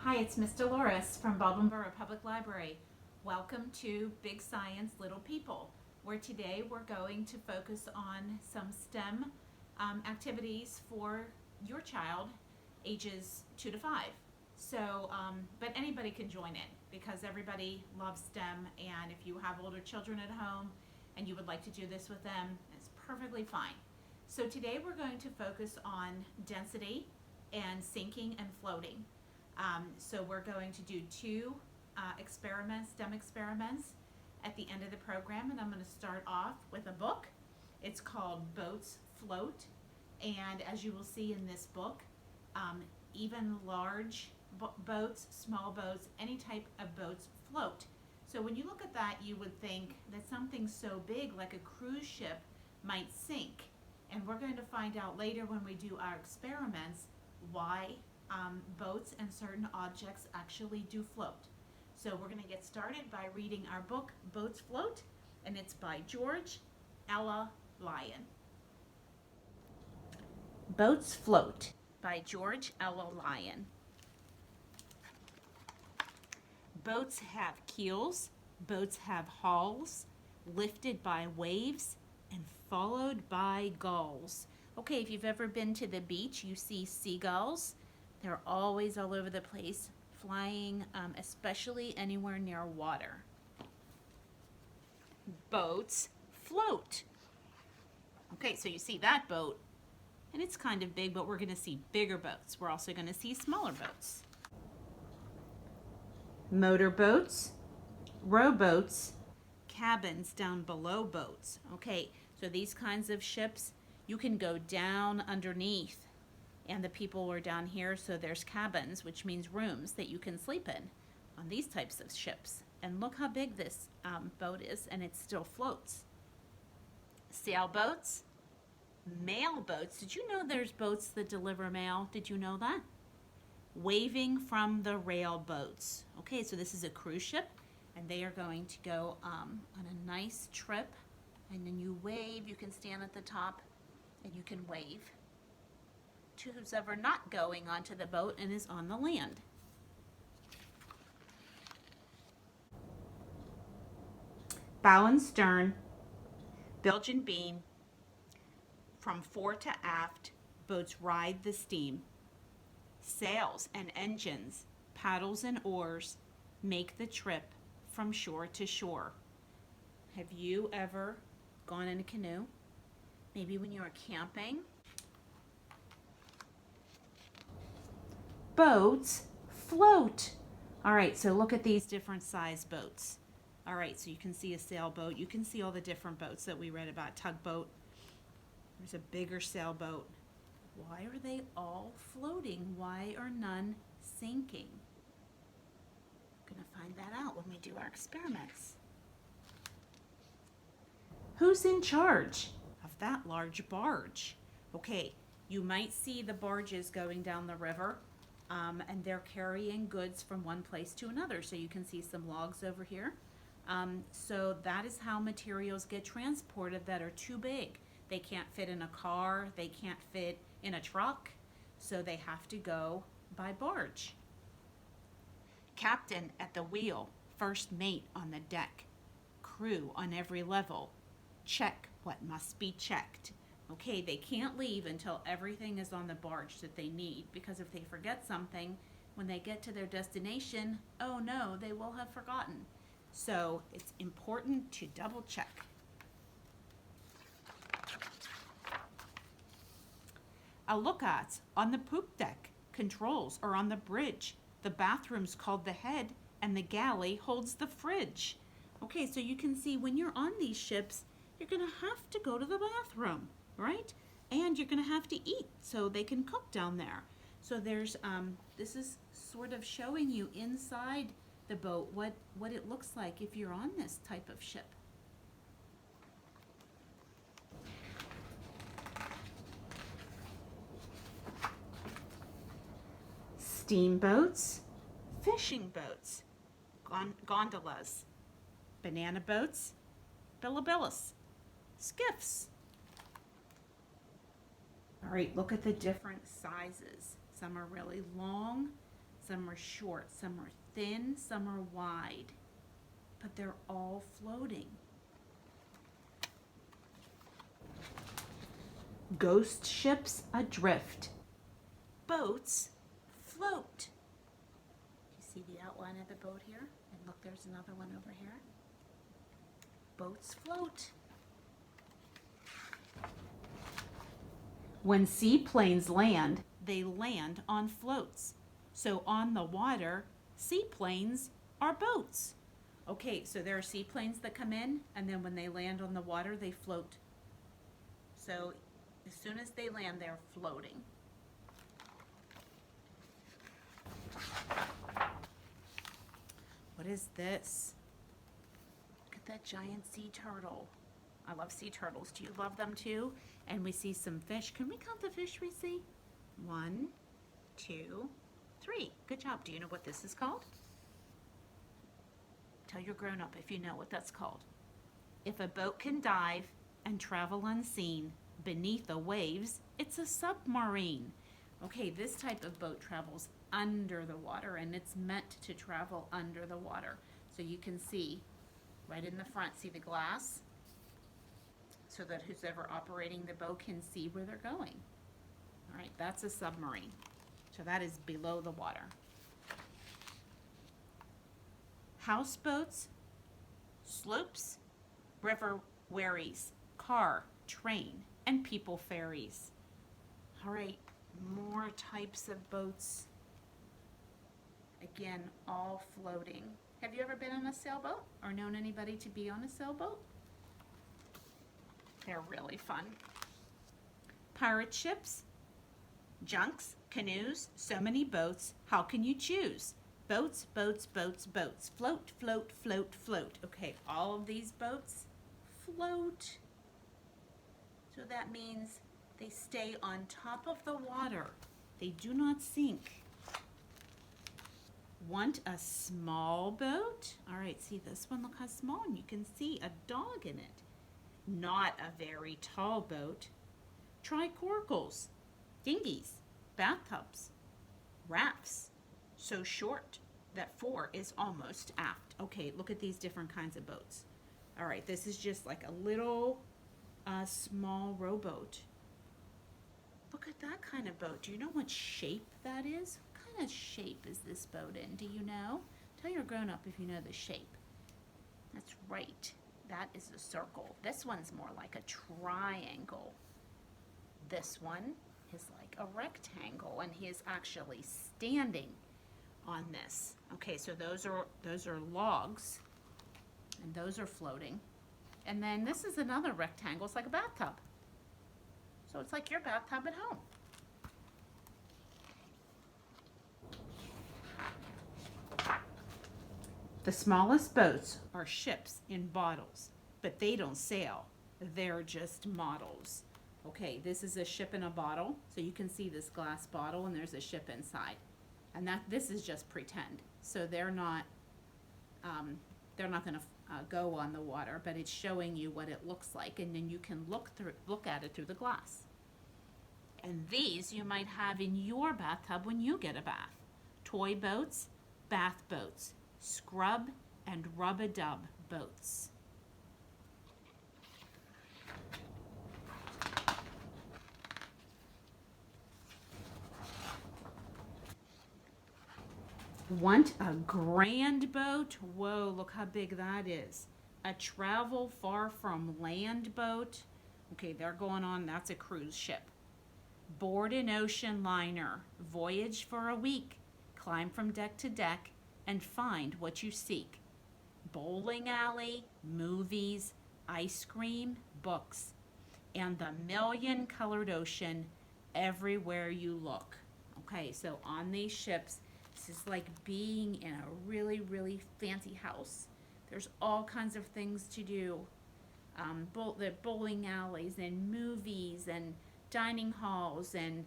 Hi, it's Miss Dolores from Baldwin Borough Public Library. Welcome to Big Science, Little People, where today we're going to focus on some STEM activities for your child, ages 2 to 5. But anybody can join in because everybody loves STEM, and if you have older children at home and you would like to do this with them, it's perfectly fine. So today we're going to focus on density and sinking and floating. So we're going to do two STEM experiments at the end of the program, and I'm going to start off with a book. It's called Boats Float, and as you will see in this book, even large boats, small boats, any type of boats float. So when you look at that, you would think that something so big like a cruise ship might sink, and we're going to find out later when we do our experiments why boats and certain objects actually do float. So we're going to get started by reading our book, Boats Float, and it's by George Ella Lyon. Boats Float by George Ella Lyon. Boats have keels, boats have hulls, lifted by waves and followed by gulls. Okay, if you've ever been to the beach, you see seagulls. They're always all over the place, flying, especially anywhere near water. Boats float. Okay, so you see that boat, and it's kind of big, but we're going to see bigger boats. We're also going to see smaller boats. Motorboats, rowboats, cabins down below boats. Okay, so these kinds of ships, you can go down underneath, and the people are down here, so there's cabins, which means rooms that you can sleep in on these types of ships. And look how big this boat is, and it still floats. Sailboats, mail boats. Did you know there's boats that deliver mail? Did you know that? Waving from the rail boats. Okay, so this is a cruise ship, and they are going to go on a nice trip, and then you wave. You can stand at the top, and you can wave to who's ever not going onto the boat and is on the land. Bow and stern, bilge and beam, from fore to aft, boats ride the steam. Sails and engines, paddles and oars, make the trip from shore to shore. Have you ever gone in a canoe? Maybe when you were camping? Boats float. All right, so look at these different size boats. All right, so you can see a sailboat. You can see all the different boats that we read about. Tugboat. There's a bigger sailboat. Why are they all floating? Why are none sinking? I'm going to find that out when we do our experiments. Who's in charge of that large barge? Okay, you might see the barges going down the river. And they're carrying goods from one place to another. So you can see some logs over here. So that is how materials get transported that are too big. They can't fit in a car, they can't fit in a truck, so they have to go by barge. Captain at the wheel, first mate on the deck, crew on every level, check what must be checked. Okay, they can't leave until everything is on the barge that they need, because if they forget something, when they get to their destination, oh no, they will have forgotten. So it's important to double check. A lookout on the poop deck, controls are on the bridge. The bathroom's called the head, and the galley holds the fridge. Okay, so you can see when you're on these ships, you're gonna have to go to the bathroom, right? And you're going to have to eat so they can cook down there. So there's, this is sort of showing you inside the boat what it looks like if you're on this type of ship. Steamboats, fishing boats, gondolas, banana boats, bilibillus, skiffs. All right, look at the different sizes. Some are really long, some are short, some are thin, some are wide, but they're all floating. Ghost ships adrift. Boats float. You see the outline of the boat here? And look, there's another one over here. Boats float. When seaplanes land, they land on floats. So on the water, seaplanes are boats. Okay, so there are seaplanes that come in, and then when they land on the water, they float. So as soon as they land, they're floating. What is this? Look at that giant sea turtle. I love sea turtles. Do you love them too? And we see some fish. Can we count the fish we see? 1, 2, 3. Good job. Do you know what this is called? Tell your grown-up if you know what that's called. If a boat can dive and travel unseen beneath the waves, it's a submarine. Okay, this type of boat travels under the water, and it's meant to travel under the water. So you can see right in the front, see the glass? So that who's ever operating the boat can see where they're going. All right, that's a submarine. So that is below the water. Houseboats, sloops, river wherries, car, train, and people ferries. All right, more types of boats. Again, all floating. Have you ever been on a sailboat or known anybody to be on a sailboat? They're really fun. Pirate ships, junks, canoes, so many boats. How can you choose? Boats, boats, boats, boats. Float, float, float, float. Okay, all of these boats float. So that means they stay on top of the water. They do not sink. Want a small boat? All right, see this one? Look how small, and you can see a dog in it. Not a very tall boat. Try coracles, dinghies, bathtubs, rafts. So short that 4 is almost aft. Okay, look at these different kinds of boats. All right, this is just like a little small rowboat. Look at that kind of boat. Do you know what shape that is? What kind of shape is this boat in? Do you know? Tell your grown-up if you know the shape. That's right. That is a circle. This one's more like a triangle. This one is like a rectangle, and he is actually standing on this. Okay, so those are logs, and those are floating. And then this is another rectangle. It's like a bathtub. So it's like your bathtub at home. The smallest boats are ships in bottles, but they don't sail. They're just models. Okay, this is a ship in a bottle. So you can see this glass bottle, and there's a ship inside. And this is just pretend. So they're not going to go on the water, but it's showing you what it looks like, and then you can look at it through the glass. And these you might have in your bathtub when you get a bath. Toy boats, bath boats, scrub and rub-a-dub boats. Want a grand boat? Whoa, look how big that is. A travel far from land boat. Okay, they're going on, that's a cruise ship. Board an ocean liner. Voyage for a week. Climb from deck to deck and find what you seek. Bowling alley, movies, ice cream, books, and the million-colored ocean everywhere you look. Okay, so on these ships, this is like being in a really, really fancy house. There's all kinds of things to do. The bowling alleys and movies and dining halls and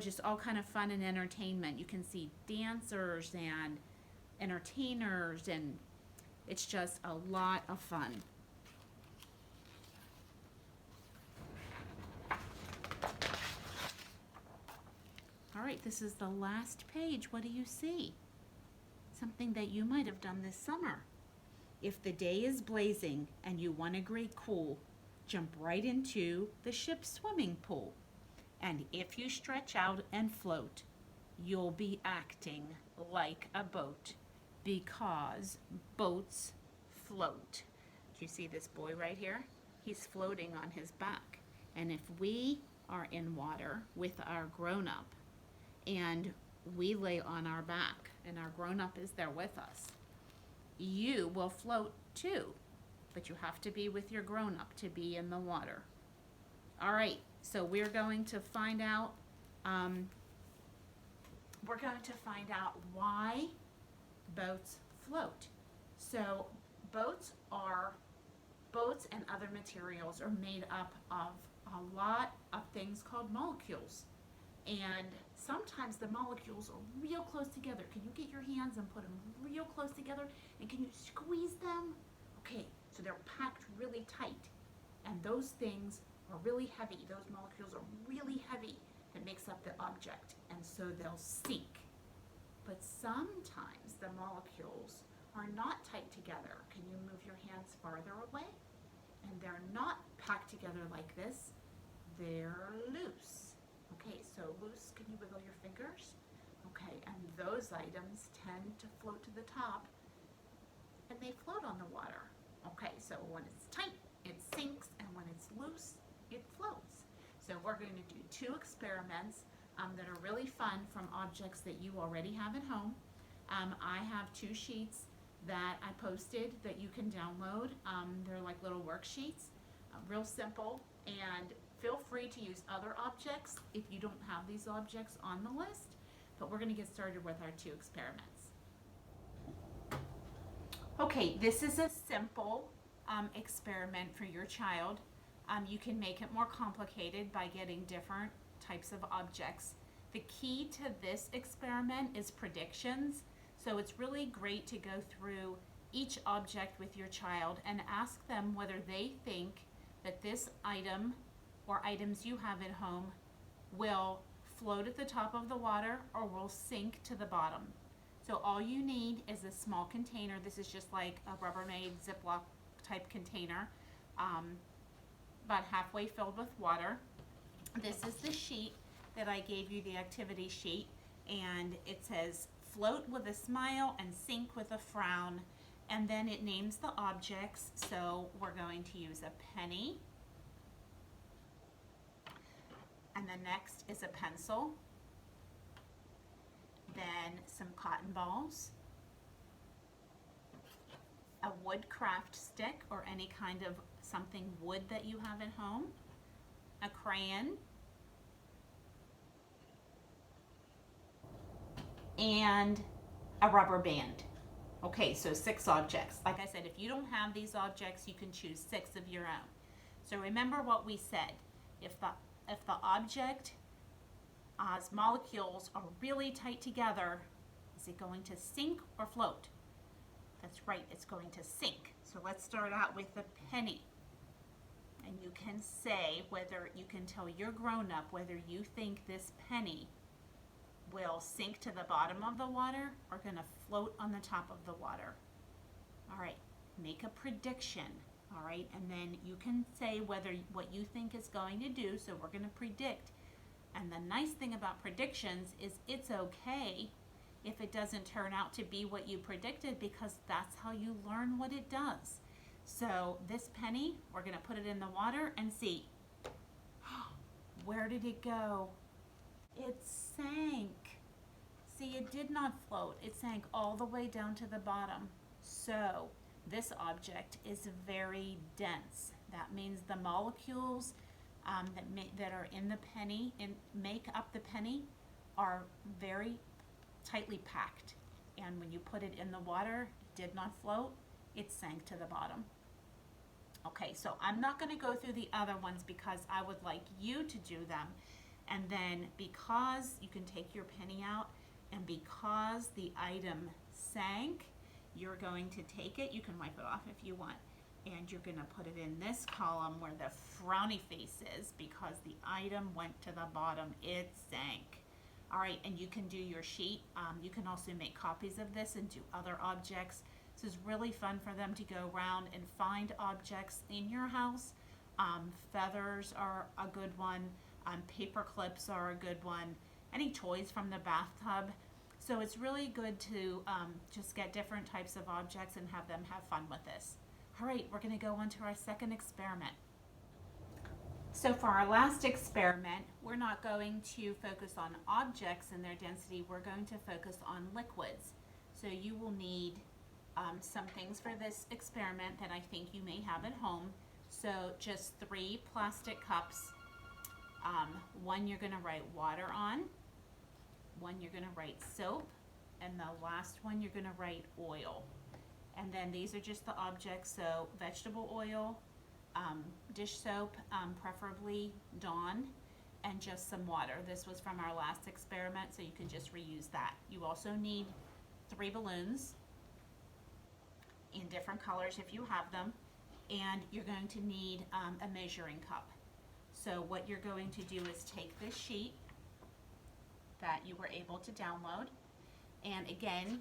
just all kind of fun and entertainment. You can see dancers and entertainers, and it's just a lot of fun. All right, this is the last page. What do you see? Something that you might have done this summer. If the day is blazing and you want a great cool, jump right into the ship's swimming pool. And if you stretch out and float, you'll be acting like a boat because boats float. Do you see this boy right here? He's floating on his back. And if we are in water with our grown-up and we lay on our back and our grown-up is there with us, you will float too, but you have to be with your grown-up to be in the water. All right, so we're going to find out why boats float. So boats and other materials are made up of a lot of things called molecules. And sometimes the molecules are real close together. Can you get your hands and put them real close together? And can you squeeze them? Okay, so they're packed really tight. And those things are really heavy. Those molecules are really heavy. That makes up the object. And so they'll sink. But sometimes the molecules are not tight together. Can you move your hands farther away? And they're not packed together like this. They're loose. Okay, so loose, can you wiggle your fingers? Okay, and those items tend to float to the top and they float on the water. Okay, so when it's tight, it sinks, and when it's loose, it floats. So we're going to do 2 experiments that are really fun from objects that you already have at home. I have 2 sheets that I posted that you can download. They're like little worksheets, real simple, and feel free to use other objects if you don't have these objects on the list, but we're going to get started with our 2 experiments. Okay, this is a simple experiment for your child. You can make it more complicated by getting different types of objects. The key to this experiment is predictions, so it's really great to go through each object with your child and ask them whether they think that this item or items you have at home will float at the top of the water or will sink to the bottom. So all you need is a small container. This is just like a Rubbermaid Ziploc type container, about halfway filled with water. This is the sheet that I gave you, the activity sheet, and it says float with a smile and sink with a frown, and then it names the objects. So we're going to use a penny, and the next is a pencil, then some cotton balls, a wood craft stick or any kind of something wood that you have at home, a crayon, and a rubber band. Okay, so 6 objects. Like I said, if you don't have these objects, you can choose 6 of your own. So remember what we said. If the object's molecules are really tight together, is it going to sink or float? That's right, it's going to sink. So let's start out with the penny. And you can say whether, you can tell your grown-up whether you think this penny will sink to the bottom of the water or going to float on the top of the water. All right, make a prediction. All right, and then you can say whether what you think is going to do. So we're going to predict. And the nice thing about predictions is it's okay if it doesn't turn out to be what you predicted, because that's how you learn what it does. So this penny, we're going to put it in the water and see. Where did it go? It sank. See, it did not float. It sank all the way down to the bottom. So this object is very dense. That means the molecules that are in the penny and make up the penny are very tightly packed. And when you put it in the water, it did not float. It sank to the bottom. Okay, so I'm not going to go through the other ones because I would like you to do them. And then because you can take your penny out, and because the item sank, you're going to take it. You can wipe it off if you want. And you're going to put it in this column where the frowny face is, because the item went to the bottom. It sank. All right, and you can do your sheet. You can also make copies of this and do other objects. This is really fun for them to go around and find objects in your house. Feathers are a good one. Paper clips are a good one. Any toys from the bathtub. So it's really good to just get different types of objects and have them have fun with this. All right, we're going to go on to our second experiment. So for our last experiment, we're not going to focus on objects and their density. We're going to focus on liquids. So you will need some things for this experiment that I think you may have at home. So just 3 plastic cups. One you're going to write water on. One you're going to write soap. And the last one you're going to write oil. And then these are just the objects. So vegetable oil, dish soap, preferably Dawn, and just some water. This was from our last experiment, so you can just reuse that. You also need 3 balloons in different colors if you have them, and you're going to need a measuring cup. So what you're going to do is take this sheet that you were able to download, and again,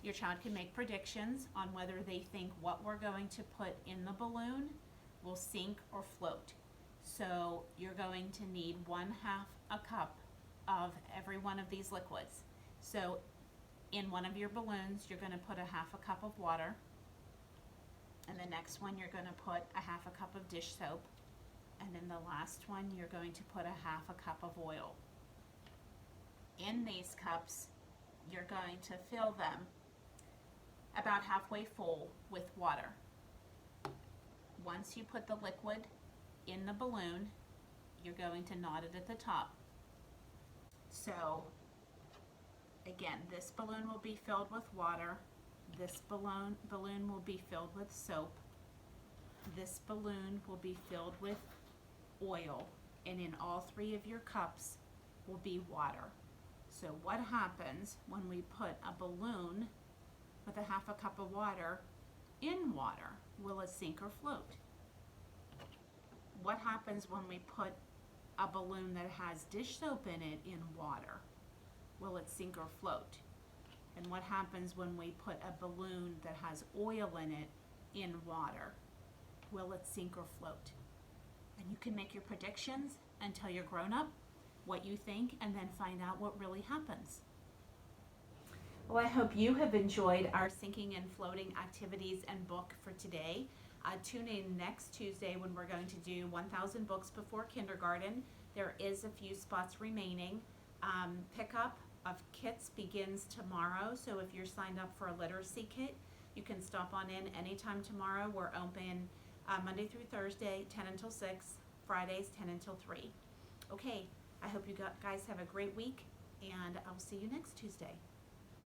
your child can make predictions on whether they think what we're going to put in the balloon will sink or float. So you're going to need 1/2 a cup of every one of these liquids. So in one of your balloons, you're going to put 1/2 a cup of water. And the next one, you're going to put 1/2 a cup of dish soap. And in the last one, you're going to put 1/2 a cup of oil. In these cups, you're going to fill them about halfway full with water. Once you put the liquid in the balloon, you're going to knot it at the top. So again, this balloon will be filled with water. This balloon will be filled with soap. This balloon will be filled with oil. And in all 3 of your cups will be water. So what happens when we put a balloon with 1/2 a cup of water in water? Will it sink or float? What happens when we put a balloon that has dish soap in it in water? Will it sink or float? And what happens when we put a balloon that has oil in it in water? Will it sink or float? And you can make your predictions and tell your grown-up what you think, and then find out what really happens. Well, I hope you have enjoyed our sinking and floating activities and book for today. Tune in next Tuesday when we're going to do 1,000 books before kindergarten. There is a few spots remaining. Pickup of kits begins tomorrow, so if you're signed up for a literacy kit, you can stop on in anytime tomorrow. We're open Monday through Thursday, 10 until 6, Fridays, 10 until 3. Okay, I hope you guys have a great week, and I'll see you next Tuesday.